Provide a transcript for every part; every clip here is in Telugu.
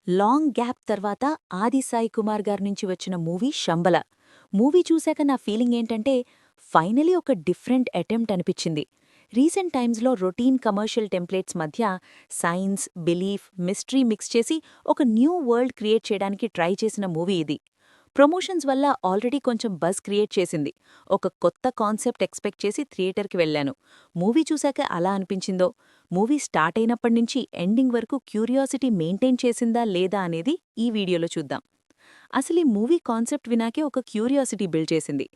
లాంగ్ గ్యాప్ తర్వాత ఆది సాయి కుమార్ గారి నుంచి వచ్చిన మూవీ శంబల. మూవీ చూశాక నా ఫీలింగ్ ఏంటంటే ఫైనలీ ఒక డిఫరెంట్ అటెంప్ట్ అనిపించింది. రీసెంట్ టైమ్స్లో రొటీన్ కమర్షియల్ టెంప్లెట్స్ మధ్య సైన్స్, బిలీఫ్, మిస్టరీ మిక్స్ చేసి ఒక న్యూ వరల్డ్ క్రియేట్ చేయడానికి ట్రై చేసిన మూవీ ఇది. ప్రమోషన్స్ వల్ల ఆల్రెడీ కొంచెం బజ్ క్రియేట్ చేసింది. ఒక కొత్త కాన్సెప్ట్ ఎక్స్పెక్ట్ చేసి థియేటర్కి వెళ్లాను. మూవీ చూశాక అలా అనిపించిందో, మూవీ స్టార్ట్ అయినప్పటినుంచి ఎండింగ్ వరకు క్యూరియాసిటీ మెయింటైన్ చేసిందా లేదా అనేది ఈ వీడియోలో చూద్దాం. అసలు ఈ మూవీ కాన్సెప్ట్ వినాకే ఒక క్యూరియాసిటీ బిల్డ్ చేసింది.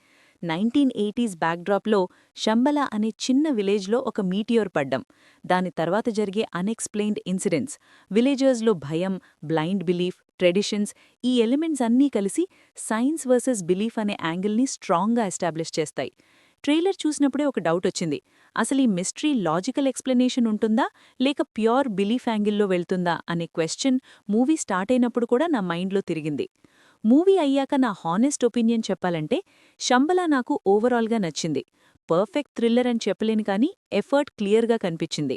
1980s బ్యాక్డ్రాప్లో శంబల అనే చిన్న విలేజ్లో ఒక మీటియోర్ పడ్డం, దాని తర్వాత జరిగే అన్ఎక్స్ప్లెయిన్డ్ ఇన్సిడెంట్స్, విలేజర్స్లో భయం, బ్లైండ్ బిలీఫ్, ట్రెడిషన్స్, ఈ ఎలిమెంట్స్ అన్నీ కలిసి సైన్స్ వర్సెస్ బిలీఫ్ అనే యాంగిల్ని స్ట్రాంగ్గా ఎస్టాబ్లిష్ చేస్తాయి. ట్రైలర్ చూసినప్పుడే ఒక డౌట్ వచ్చింది. అసలు ఈ మిస్టరీ లాజికల్ ఎక్స్ప్లెనేషన్ ఉంటుందా లేక ప్యూర్ బిలీఫ్ యాంగిల్లో వెళ్తుందా అనే క్వశ్చన్ మూవీ స్టార్ట్ అయినప్పుడు కూడా నా మైండ్లో తిరిగింది. మూవీ అయ్యాక నా హానెస్ట్ ఒపీనియన్ చెప్పాలంటే శంబల నాకు ఓవరాల్గా నచ్చింది. పర్ఫెక్ట్ థ్రిల్లర్ అని చెప్పలేను కానీ ఎఫర్ట్ క్లియర్గా కనిపించింది.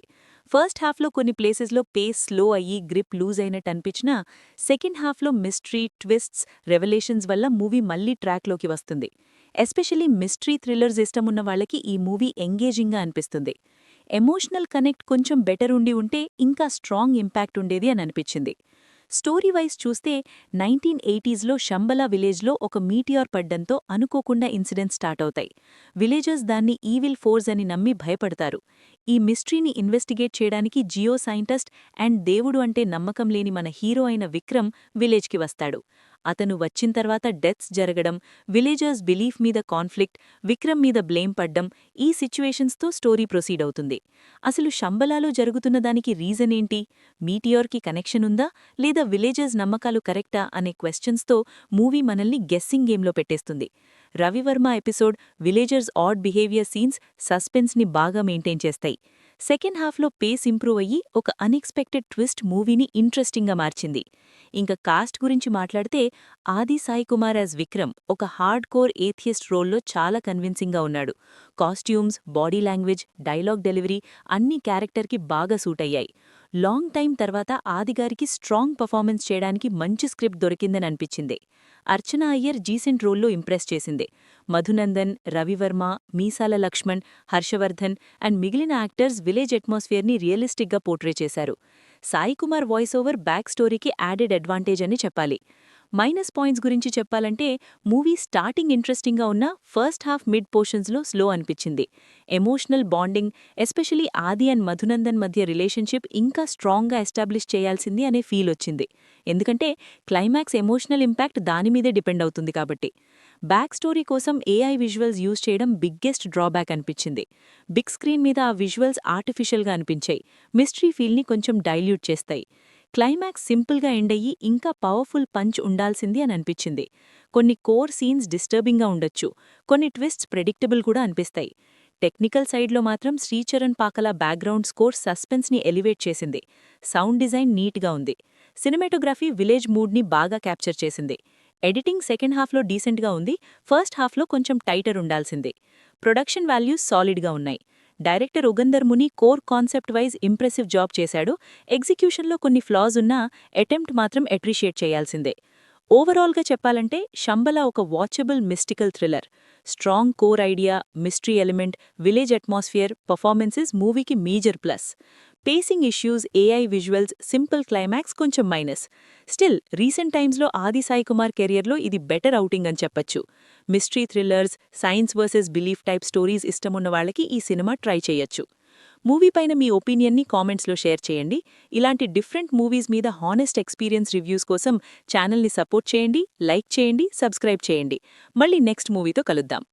ఫస్ట్ హాఫ్లో కొన్ని ప్లేసెస్లో పేస్ స్లో అయ్యి గ్రిప్ లూజ్ అయినట్టు అనిపించినా సెకండ్ హాఫ్లో మిస్టరీ, ట్విస్ట్స్, రెవల్యూషన్స్ వల్ల మూవీ మళ్లీ ట్రాక్లోకి వస్తుంది. ఎస్పెషలీ మిస్టరీ థ్రిల్లర్స్ ఇష్టమున్న వాళ్ళకి ఈ మూవీ ఎంగేజింగ్గా అనిపిస్తుంది. ఎమోషనల్ కనెక్ట్ కొంచెం బెటర్ ఉండి ఉంటే ఇంకా స్ట్రాంగ్ ఇంపాక్ట్ ఉండేది అని అనిపించింది. స్టోరీ వైజ్ చూస్తే 1980స్లో శంబల విలేజ్లో ఒక మీటియార్ పడ్డంతో అనుకోకుండా ఇన్సిడెంట్స్ స్టార్ట్ అవుతాయి. విలేజర్స్ దాన్ని ఈవిల్ ఫోర్స్ అని నమ్మి భయపడతారు. ఈ మిస్టరీని ఇన్వెస్టిగేట్ చేయడానికి జియో సైంటిస్ట్ అండ్ దేవుడు అంటే నమ్మకం లేని మన హీరో అయిన విక్రమ్ విలేజ్కి వస్తాడు. అతను వచ్చిన తర్వాత డెత్స్ జరగడం, విలేజర్స్ బిలీఫ్ మీద కాన్ఫ్లిక్ట్, విక్రమ్ మీద బ్లేమ్ పడ్డం, ఈ సిచ్యువేషన్స్తో స్టోరీ ప్రొసీడ్ అవుతుంది. అసలు శంబలాలో జరుగుతున్న దానికి రీజన్ ఏంటి? మీటియోర్కి కనెక్షన్ ఉందా లేదా విలేజర్స్ నమ్మకాలు కరెక్టా అనే క్వశ్చన్స్తో మూవీ మనల్ని గెస్సింగ్ గేమ్లో పెట్టేస్తుంది. Ravi Varma episode, villagers odd behaviour scenes సస్పెన్స్ని బాగా మెయింటైన్ చేస్తాయి. సెకండ్ హాఫ్లో పేస్ ఇంప్రూవ్ అయ్యి ఒక అన్ఎక్స్పెక్టెడ్ ట్విస్ట్ మూవీని ఇంట్రెస్టింగ్గా మార్చింది. ఇంకా కాస్ట్ గురించి మాట్లాడితే ఆది సాయి కుమార్ యాజ్ విక్రమ్ ఒక హార్డ్ కోర్ ఏథియస్ట్ రోల్లో చాలా కన్విన్సింగ్గా ఉన్నాడు. Costumes, body language, dialogue delivery అన్నీ క్యారెక్టర్కి బాగా సూట్ అయ్యాయి. లాంగ్ టైం తర్వాత ఆదిగారికి స్ట్రాంగ్ పర్ఫార్మెన్స్ చేయడానికి మంచి స్క్రిప్ట్ దొరికిందని అనిపించింది. అర్చనా అయ్యర్ జీసెంట్ రోల్లో ఇంప్రెస్ చేసింది. మధునందన్, రవివర్మ, మీసాల లక్ష్మణ్, హర్షవర్ధన్ అండ్ మిగిలిన యాక్టర్స్ విలేజ్ అట్మాస్ఫియర్ని రియలిస్టిక్గా పోర్ట్రే చేశారు. సాయికుమార్ వాయిస్ ఓవర్ బ్యాక్ స్టోరీకి యాడెడ్ అడ్వాంటేజ్ అని చెప్పాలి. మైనస్ పాయింట్స్ గురించి చెప్పాలంటే మూవీ స్టార్టింగ్ ఇంట్రెస్టింగ్గా ఉన్న ఫస్ట్ హాఫ్ మిడ్ పోర్షన్స్లో స్లో అనిపించింది. ఎమోషనల్ బాండింగ్, ఎస్పెషలీ ఆది అండ్ మధునందన్ మధ్య రిలేషన్షిప్ ఇంకా స్ట్రాంగ్గా ఎస్టాబ్లిష్ చేయాల్సింది అనే ఫీల్ వచ్చింది. ఎందుకంటే క్లైమాక్స్ ఎమోషనల్ ఇంపాక్ట్ దానిమీదే డిపెండ్ అవుతుంది కాబట్టి. బ్యాక్ స్టోరీ కోసం ఏఐ విజువల్స్ యూజ్ చేయడం బిగ్గెస్ట్ డ్రాబ్యాక్ అనిపించింది. బిగ్ స్క్రీన్ మీద ఆ విజువల్స్ ఆర్టిఫిషియల్గా అనిపించాయి, మిస్టరీ ఫీల్ని కొంచెం డైల్యూట్ చేస్తాయి. క్లైమాక్స్ సింపుల్గా ఎండ్ అయ్యి ఇంకా పవర్ఫుల్ పంచ్ ఉండాల్సింది అని అనిపించింది. కొన్ని కోర్ సీన్స్ డిస్టర్బింగ్గా ఉండొచ్చు, కొన్ని ట్విస్ట్స్ ప్రెడిక్టబుల్ కూడా అనిపిస్తాయి. టెక్నికల్ సైడ్లో మాత్రం Sricharan Pakala background score సస్పెన్స్ని elevate చేసింది. సౌండ్ డిజైన్ నీట్గా ఉంది. సినిమాటోగ్రఫీ విలేజ్ మూడ్ని బాగా క్యాప్చర్ చేసింది. ఎడిటింగ్ సెకండ్ హాఫ్లో డీసెంట్గా ఉంది, ఫస్ట్ హాఫ్లో కొంచెం టైటర్ ఉండాల్సింది. ప్రొడక్షన్ వాల్యూస్ సాలిడ్గా ఉన్నాయి. డైరెక్టర్ ఉగందర్ ముని core concept wise impressive job చేశాడు. ఎగ్జిక్యూషన్లో కొన్ని ఫ్లాస్ ఉన్నా అటెంప్ట్ మాత్రం అప్రిషియేట్ చేయాల్సిందే. ఓవరాల్గా చెప్పాలంటే శంబల ఒక watchable mystical thriller. Strong core idea, mystery element, village atmosphere, performances మూవీకి major plus. Pacing issues, AI visuals, simple climax కొంచెం మైనస్. స్టిల్ రీసెంట్ టైమ్స్లో ఆది సాయి కుమార్ కెరియర్లో ఇది బెటర్ ఔటింగ్ అని చెప్పొచ్చు. Mystery thrillers, science versus belief type stories ఇష్టమున్న వాళ్ళకి ఈ సినిమా ట్రై చేయొచ్చు. మూవీ పైన మీ ఒపీనియన్ని కామెంట్స్లో షేర్ చేయండి. ఇలాంటి డిఫరెంట్ మూవీస్ మీద హానెస్ట్ ఎక్స్పీరియన్స్ రివ్యూస్ కోసం ఛానల్ని సపోర్ట్ చేయండి, లైక్ చేయండి, సబ్స్క్రైబ్ చేయండి. మళ్ళీ నెక్స్ట్ మూవీతో కలుద్దాం.